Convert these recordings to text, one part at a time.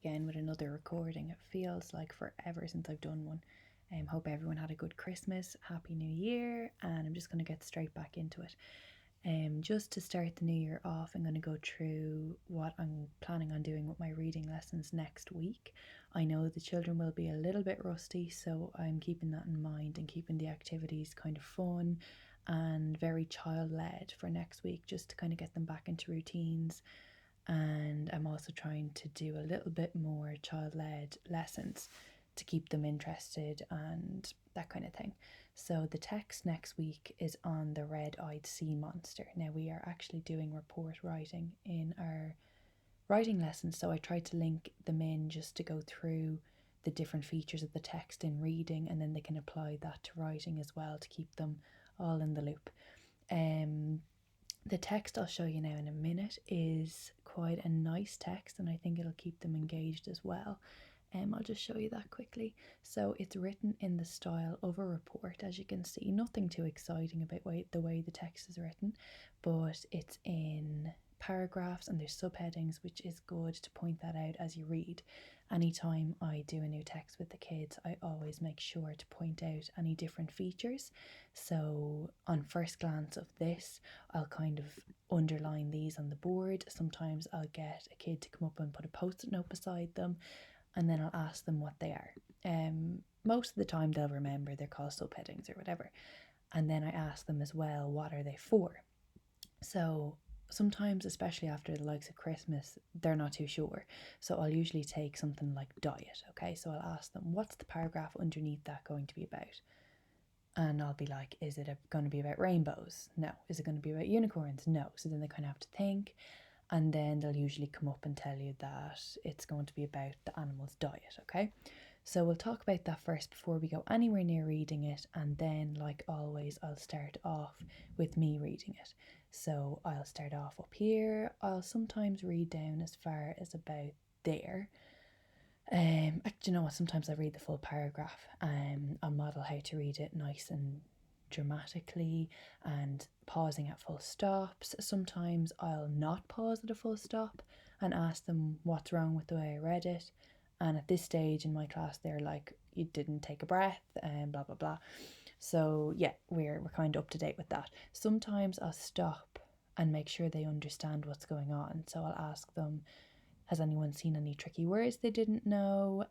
again with another recording. It feels like forever since I've done one. Hope everyone had a good Christmas, Happy New Year, and I'm just going to get straight back into it. Just to start the new year off, I'm going to go through what I'm planning on doing with my reading lessons next week. I know the children will be a little bit rusty, so I'm keeping that in mind and keeping the activities kind of fun and very child-led for next week, just to kind of get them back into routines. And I'm also trying to do a little bit more child-led lessons to keep them interested and that kind of thing. So the text next week is on the red-eyed sea monster. Now we are actually doing report writing in our writing lessons, so I tried to link them in just to go through the different features of the text in reading, and then they can apply that to writing as well to keep them all in the loop. The text I'll show you now in a minute is quite a nice text, and I think it'll keep them engaged as well. I'll just show you that quickly. So it's written in the style of a report, as you can see. Nothing too exciting about the way the text is written, but it's in paragraphs and there's subheadings, which is good to point that out as you read. Anytime I do a new text with the kids, I always make sure to point out any different features. So on first glance of this, I'll kind of underline these on the board. Sometimes I'll get a kid to come up and put a post-it note beside them, and then I'll ask them what they are. Most of the time they'll remember they're called subheadings or whatever. And then I ask them as well, what are they for? So sometimes, especially after the likes of Christmas, they're not too sure. So I'll usually take something like diet, okay? So I'll ask them, what's the paragraph underneath that going to be about? And I'll be like, is it going to be about rainbows? No. Is it going to be about unicorns? No. So then they kind of have to think. And then they'll usually come up and tell you that it's going to be about the animal's diet, okay? So we'll talk about that first before we go anywhere near reading it, and then, like always, I'll start off with me reading it. So I'll start off up here. I'll sometimes read down as far as about there. Actually, you know what? Sometimes I read the full paragraph. I'll model how to read it nice and dramatically and pausing at full stops. Sometimes I'll not pause at a full stop and ask them what's wrong with the way I read it. And at this stage in my class, they're like, you didn't take a breath and blah, blah, blah. So yeah, we're kind of up to date with that. Sometimes I'll stop and make sure they understand what's going on. So I'll ask them, has anyone seen any tricky words they didn't know?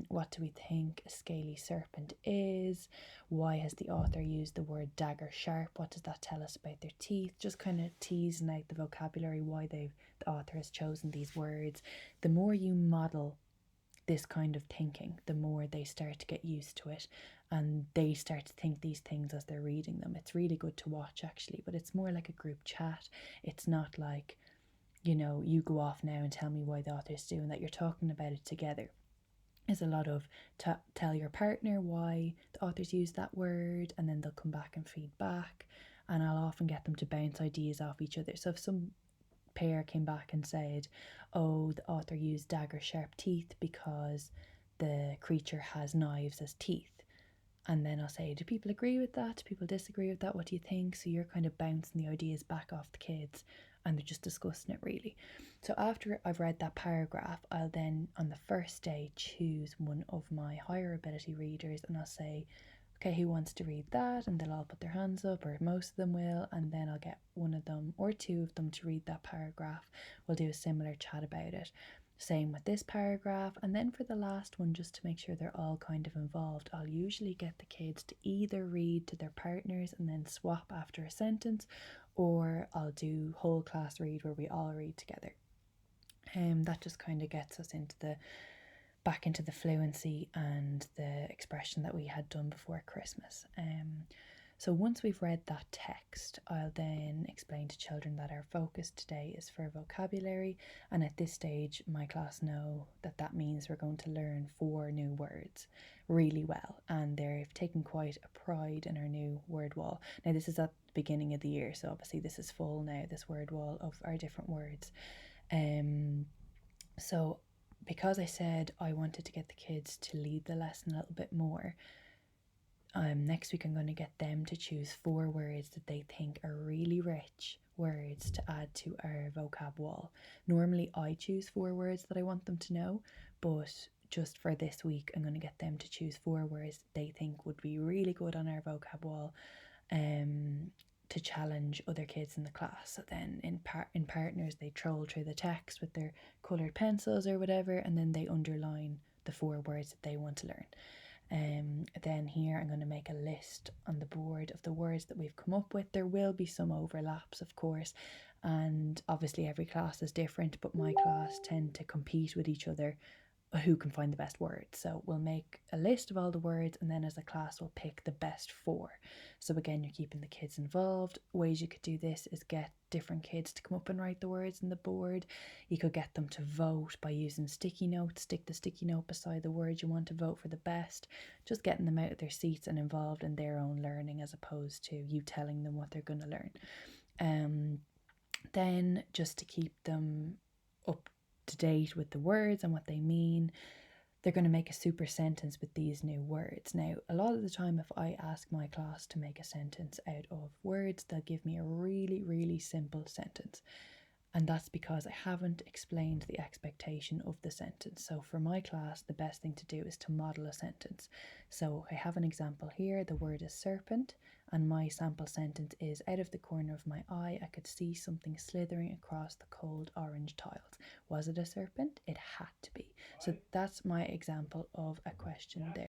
What do we think a scaly serpent is? Why has the author used the word dagger sharp? What does that tell us about their teeth? Just kind of teasing out the vocabulary, why the author has chosen these words. The more you model this kind of thinking, the more they start to get used to it, and they start to think these things as they're reading them. It's really good to watch, actually, but it's more like a group chat. It's not like, you know, you go off now and tell me why the author's doing that. You're talking about it together. There's a lot of tell your partner why the author's used that word, and then they'll come back and feed back, and I'll often get them to bounce ideas off each other. So if some pair came back and said, oh, the author used dagger sharp teeth because the creature has knives as teeth, and then I'll say, do people agree with that? Do people disagree with that? What do you think? So you're kind of bouncing the ideas back off the kids, and they're just discussing it, really. So after I've read that paragraph, I'll then on the first day choose one of my higher ability readers, and I'll say, okay, who wants to read that? And they'll all put their hands up, or most of them will, and then I'll get one of them or two of them to read that paragraph. We'll do a similar chat about it. Same with this paragraph. And then for the last one, just to make sure they're all kind of involved, I'll usually get the kids to either read to their partners and then swap after a sentence, or I'll do whole class read where we all read together. That just kind of gets us back into the fluency and the expression that we had done before Christmas. So once we've read that text, I'll then explain to children that our focus today is for vocabulary, and at this stage my class know that means we're going to learn 4 new words really well, and they've taken quite a pride in our new word wall. Now this is at the beginning of the year, so obviously this is full now, this word wall of our different words. So because I said I wanted to get the kids to lead the lesson a little bit more, next week I'm going to get them to choose 4 words that they think are really rich words to add to our vocab wall. Normally I choose 4 words that I want them to know, but just for this week I'm going to get them to choose 4 words they think would be really good on our vocab wall, to challenge other kids in the class. So then in partners they troll through the text with their coloured pencils or whatever, and then they underline the 4 words that they want to learn. Then here I'm going to make a list on the board of the words that we've come up with. There will be some overlaps, of course, and obviously every class is different, but my class tend to compete with each other who can find the best words. So we'll make a list of all the words, and then as a class we'll pick the best 4. So again, you're keeping the kids involved. Ways you could do this is get different kids to come up and write the words on the board. You could get them to vote by using sticky notes. Stick the sticky note beside the word you want to vote for the best. Just getting them out of their seats and involved in their own learning, as opposed to you telling them what they're going to learn. Then just to keep them up to date with the words and what they mean, they're going to make a super sentence with these new words. Now, a lot of the time if I ask my class to make a sentence out of words, they'll give me a really, really simple sentence. And that's because I haven't explained the expectation of the sentence. So for my class, the best thing to do is to model a sentence. So I have an example here. The word is serpent, and my sample sentence is, out of the corner of my eye, I could see something slithering across the cold orange tiles. Was it a serpent? It had to be. So that's my example of a question there.